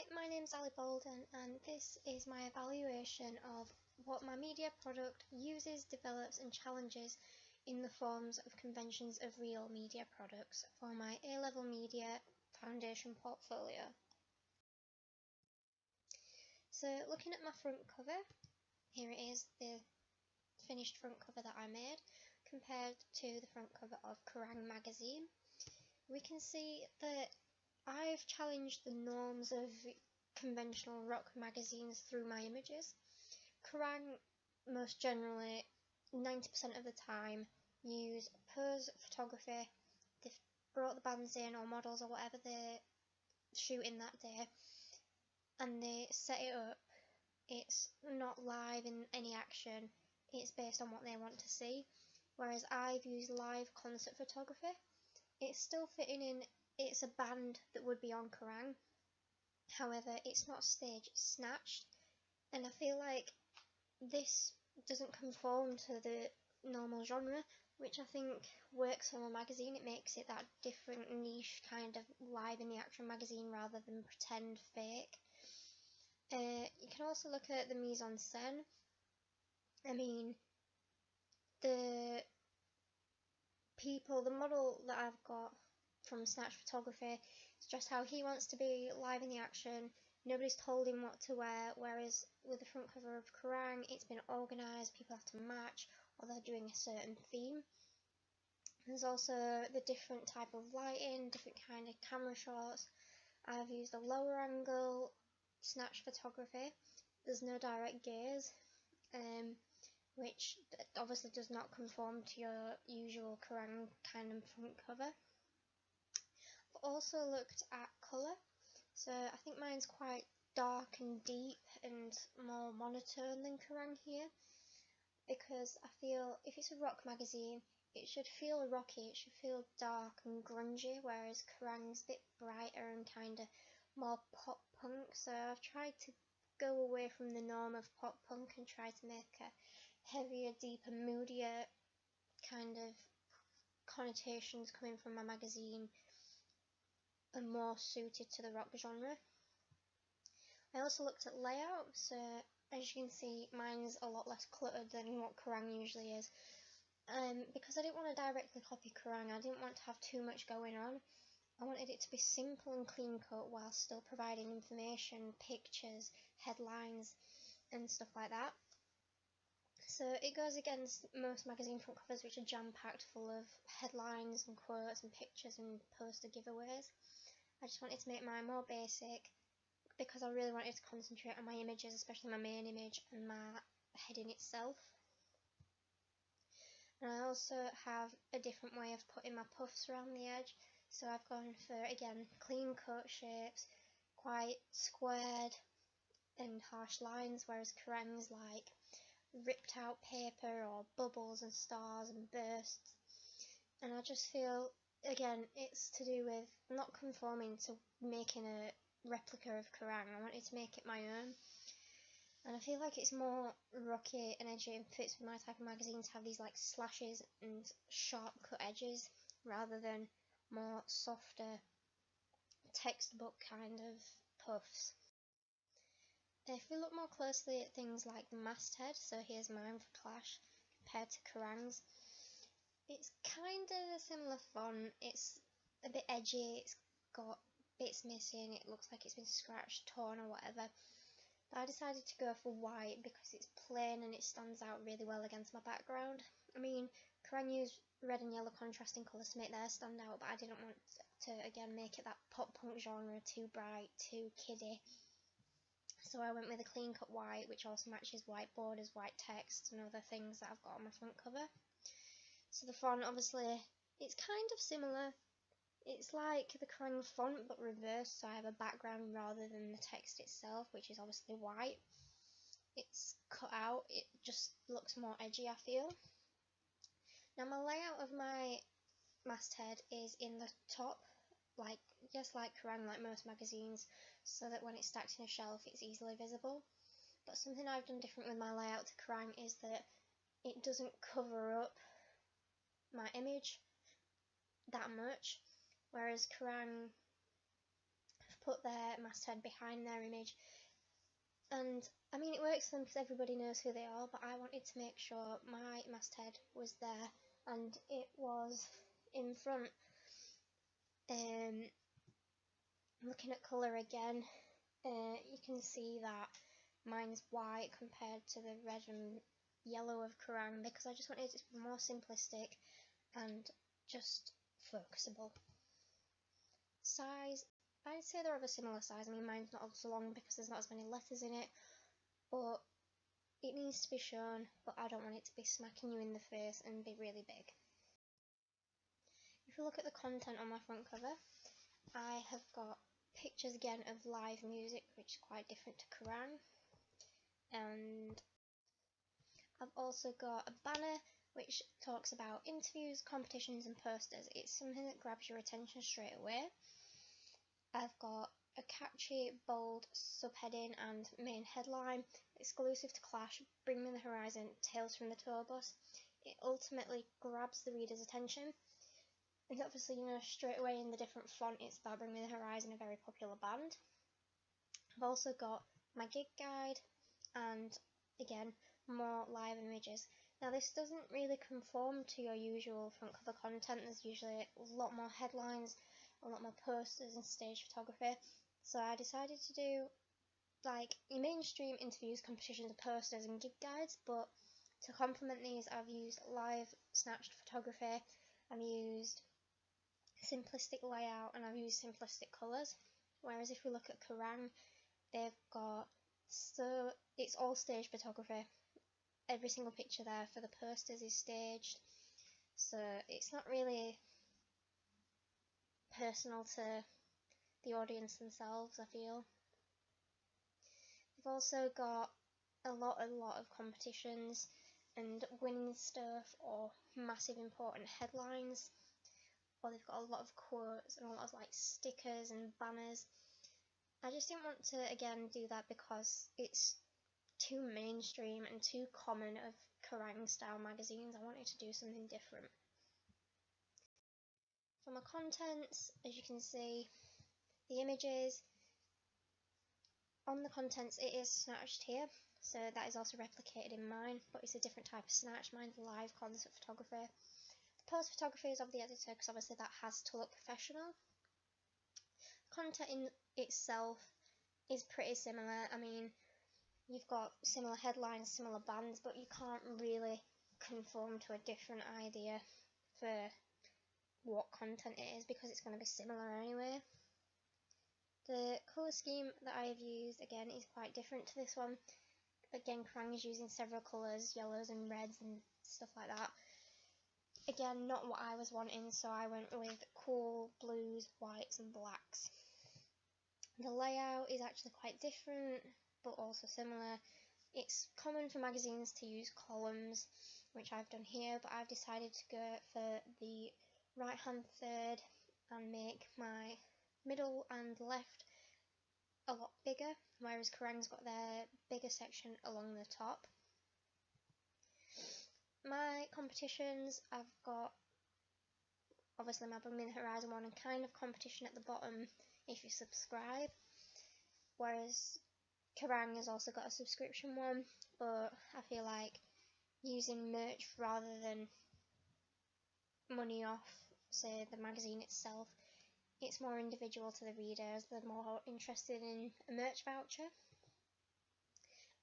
Hi, my name's Ali Bolden and this is my evaluation of what my media product uses, develops and challenges in the forms of conventions of real media products for my A-level media foundation portfolio. So looking at my front cover, here it is, the finished front cover that I made compared to the front cover of Kerrang magazine. We can see that I've challenged the norms of conventional rock magazines through my images. Kerrang, most generally, 90% of the time, use pose photography. They've brought the bands in or models or whatever they're shooting that day and they set it up. It's not live in any action, it's based on what they want to see. Whereas I've used live concert photography. It's still fitting in. It's a band that would be on Kerrang, however it's not staged, it's snatched, and I feel like this doesn't conform to the normal genre, which I think works for my magazine. It makes it that different niche kind of live in the action magazine rather than pretend fake. You can also look at the mise-en-scène. I mean, the model that I've got from Snatch Photography, it's just how he wants to be live in the action. Nobody's told him what to wear, whereas with the front cover of Kerrang, it's been organised, people have to match, or they're doing a certain theme. There's also the different type of lighting, different kind of camera shots. I've used a lower angle Snatch Photography. There's no direct gaze, which obviously does not conform to your usual Kerrang kind of front cover. I've also looked at colour, so I think mine's quite dark and deep and more monotone than Kerrang here, because I feel if it's a rock magazine it should feel rocky, it should feel dark and grungy, whereas Kerrang's a bit brighter and kind of more pop punk. So I've tried to go away from the norm of pop punk and try to make a heavier, deeper, moodier kind of connotations coming from my magazine and more suited to the rock genre. I also looked at layout, so as you can see mine's a lot less cluttered than what Kerrang usually is. Because I didn't want to directly copy Kerrang, I didn't want to have too much going on. I wanted it to be simple and clean cut while still providing information, pictures, headlines and stuff like that. So it goes against most magazine front covers, which are jam-packed full of headlines and quotes and pictures and poster giveaways. I just wanted to make mine more basic because I really wanted to concentrate on my images, especially my main image and my heading itself. And I also have a different way of putting my puffs around the edge, so I've gone for, again, clean cut shapes, quite squared and harsh lines, whereas Kerrang's like ripped out paper or bubbles and stars and bursts. And I just feel, again, it's to do with not conforming to making a replica of Kerrang. I wanted to make it my own, and I feel like it's more rocky and edgy and fits with my type of magazine to have these like slashes and sharp cut edges rather than more softer textbook kind of puffs. If we look more closely at things like the masthead, so here's mine for Clash compared to Kerrang's, it's kind of a similar font. It's a bit edgy, it's got bits missing, it looks like it's been scratched, torn or whatever. But I decided to go for white because it's plain and it stands out really well against my background. I mean, Kerrang used red and yellow contrasting colours to make theirs stand out, but I didn't want to, again, make it that pop punk genre, too bright, too kiddie. So I went with a clean cut white, which also matches white borders, white text and other things that I've got on my front cover. So the font, obviously, it's kind of similar. It's like the Kerrang font but reversed, so I have a background rather than the text itself, which is obviously white. It's cut out, it just looks more edgy, I feel. Now my layout of my masthead is in the top, like Kerrang, like most magazines, so that when it's stacked in a shelf it's easily visible. But something I've done different with my layout to Kerrang is that it doesn't cover up my image that much, whereas Kerrang put their masthead behind their image. And I mean, it works for them because everybody knows who they are, but I wanted to make sure my masthead was there and it was in front. Looking at colour again, you can see that mine's white compared to the red and yellow of Kerrang, because I just wanted it to be more simplistic and just focusable. Size, I'd say they're of a similar size. I mean, mine's not as long because there's not as many letters in it, but it needs to be shown, but I don't want it to be smacking you in the face and be really big. If you look at the content on my front cover, I have got pictures again of live music, which is quite different to Kerrang, and I've also got a banner which talks about interviews, competitions and posters. It's something that grabs your attention straight away. I've got a catchy, bold subheading and main headline, exclusive to Clash, Bring Me the Horizon, Tales from the Tour Bus. It ultimately grabs the reader's attention. And obviously, you know, straight away in the different font, it's about Bring Me the Horizon, a very popular band. I've also got my gig guide and, again, more live images. Now, this doesn't really conform to your usual front cover content. There's usually a lot more headlines, a lot more posters and stage photography. So I decided to do like your mainstream interviews, competitions, posters and gig guides, but to complement these I've used live snatched photography, I've used simplistic layout and I've used simplistic colours. Whereas if we look at Kerrang, they've got, so it's all stage photography. Every single picture there for the posters is staged, so it's not really personal to the audience themselves, I feel. They've also got a lot of competitions and winning stuff or massive important headlines, or they've got a lot of quotes and a lot of like stickers and banners. I just didn't want to again do that because it's too mainstream and too common of Kerrang style magazines. I wanted to do something different. For my contents, as you can see, the images, on the contents it is snatched here, so that is also replicated in mine, but it's a different type of snatch. Mine's live concert photography. The post photography is of the editor because obviously that has to look professional. Content in itself is pretty similar. I mean, you've got similar headlines, similar bands, but you can't really conform to a different idea for what content it is because it's going to be similar anyway. The colour scheme that I have used, again, is quite different to this one. Again, Kerrang is using several colours, yellows and reds and stuff like that. Again, not what I was wanting, so I went with cool blues, whites and blacks. The layout is actually quite different, but also similar. It's common for magazines to use columns, which I've done here, but I've decided to go for the right hand third and make my middle and left a lot bigger, whereas Kerrang's got their bigger section along the top. My competitions, I've got obviously my Bring Me the Horizon one and kind of competition at the bottom if you subscribe, whereas Kerrang has also got a subscription one, but I feel like using merch rather than money off, say, the magazine itself, it's more individual to the readers. They're more interested in a merch voucher.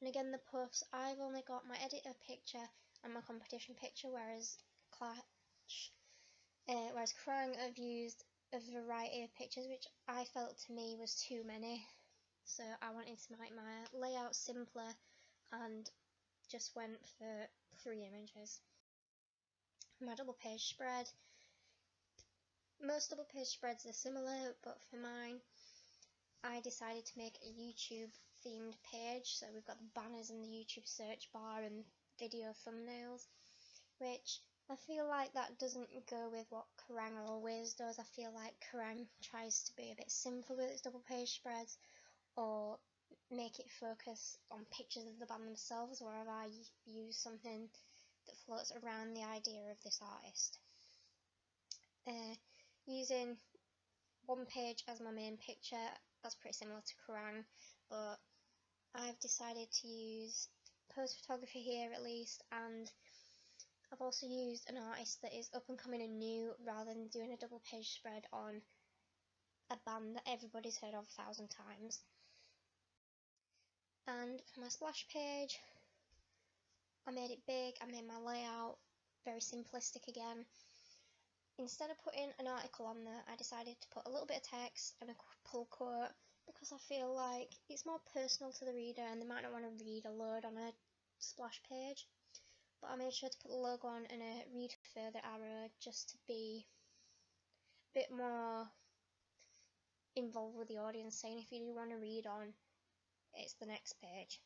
And again, the puffs, I've only got my editor picture and my competition picture, whereas Kerrang have used a variety of pictures, which I felt to me was too many. So I wanted to make my layout simpler and just went for 3 images. My double page spread. Most double page spreads are similar, but for mine, I decided to make a YouTube themed page. So we've got the banners in the YouTube search bar and video thumbnails, which I feel like that doesn't go with what Kerrang always does. I feel like Kerrang tries to be a bit simpler with its double page spreads, or make it focus on pictures of the band themselves, whereas I use something that floats around the idea of this artist. Using one page as my main picture that's pretty similar to Kerrang, but I've decided to use pose photography here at least, and I've also used an artist that is up and coming and new, rather than doing a double page spread on a band that everybody's heard of 1,000 times. And for my splash page, I made it big, I made my layout very simplistic again. Instead of putting an article on there, I decided to put a little bit of text and a pull quote, because I feel like it's more personal to the reader and they might not want to read a load on a splash page. But I made sure to put the logo on and a read further arrow, just to be a bit more involved with the audience, saying if you do want to read on, it's the next page.